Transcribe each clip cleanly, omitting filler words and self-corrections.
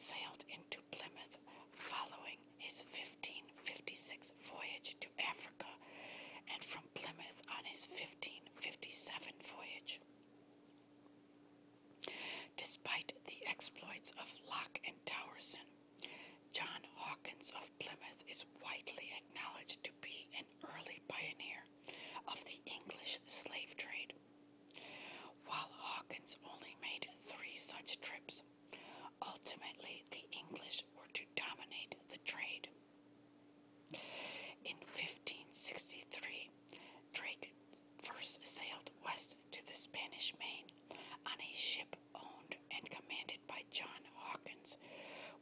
sailed into Plymouth following his 1556 voyage to Africa, and from Plymouth on his 1557 voyage. Despite the exploits of Locke and Towerson, John Hawkins of Plymouth is widely acknowledged to be an early pioneer of the English slave trade. While Hawkins only made 3 such trips, ultimately the English were to dominate the trade. In 1563, Drake first sailed west to the Spanish Main on a ship owned and commanded by John Hawkins,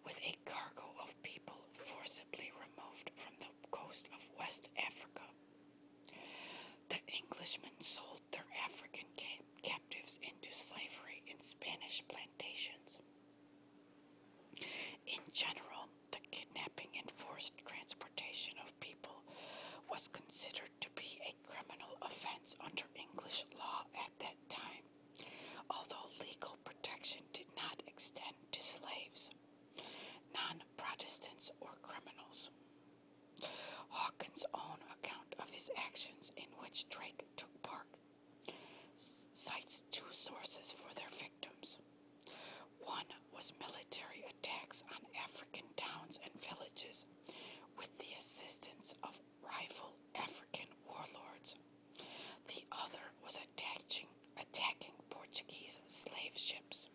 with a cargo of people forcibly removed from the coast of West Africa. The Englishmen sold their African captives into slavery in Spanish plantations. In general, the kidnapping and forced transportation of people was considered to be a criminal offense under English law at that time, although legal protection did not extend to slaves, non-Protestants, or criminals. Hawkins' own account of his actions in which Drake took part cites 2 sources for their victims. One was military attacks on African towns and villages with the assistance of rival African warlords. The other was attacking Portuguese slave ships.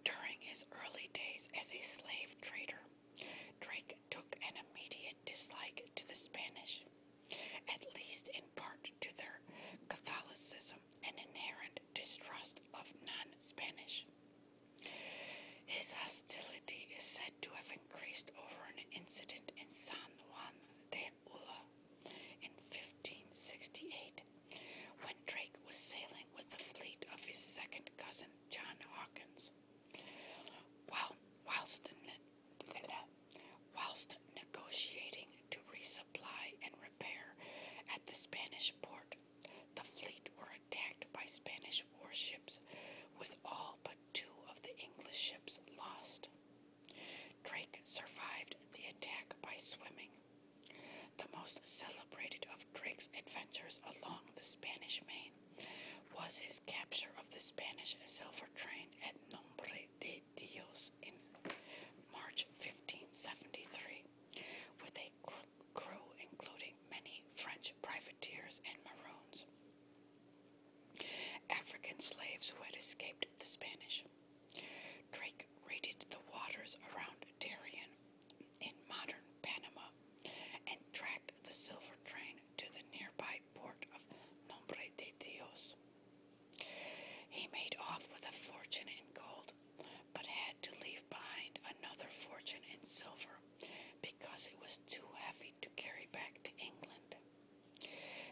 During his early days as a slave trader, Drake took an immediate dislike to the Spanish, at least in part to their Catholicism and inherent distrust of non-Spanish. His hostility is said to have increased over an incident in San Juan de Ula in 1568, when Drake was sailing with the fleet of his second cousin John Hawkins. Whilst negotiating to resupply and repair at the Spanish port, the fleet were attacked by Spanish warships, with all but 2 of the English ships lost. Drake survived the attack by swimming. The most celebrated of Drake's adventures along the Spanish Main was his capture of the Spanish silver train at Nombre de Dios in March 1573, with a crew including many French privateers and Maroons, African slaves who had escaped the Spanish. Drake raided the waters around Darien in modern Panama and tracked the silver train to the nearby port of Nombre de Dios. He made off with a fortune in gold, but had to leave behind another fortune in silver because it was too heavy to carry back to England.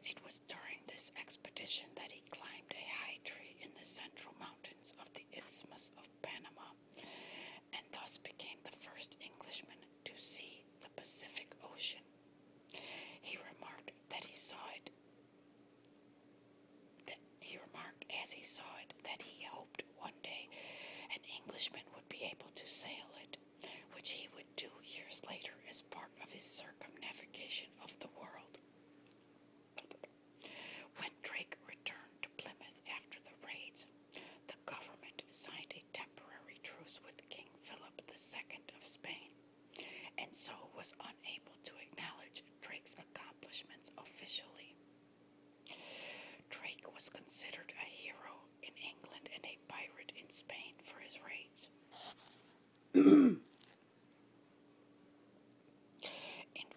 It was during this expedition that he climbed a high tree in the central mountains of the Isthmus of Panama, and thus became the first Englishman to see the Pacific Ocean. He remarked as he saw it that he hoped one day an Englishman would be able to sail it, which he would do years later as part of his circumnavigation of the world. When Drake returned to Plymouth after the raids, the government signed a temporary truce with King Philip II of Spain, and so was unable to acknowledge Drake's accomplishments officially. Drake was considered a hero in England and a pirate in Spain for his raids. In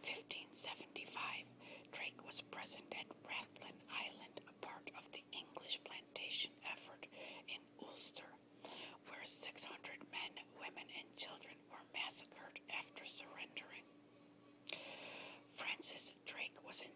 1575, Drake was present at Rathlin Island, a part of the English plantation effort in Ulster, where 600 men, women, and children were massacred after surrendering. Francis Drake was in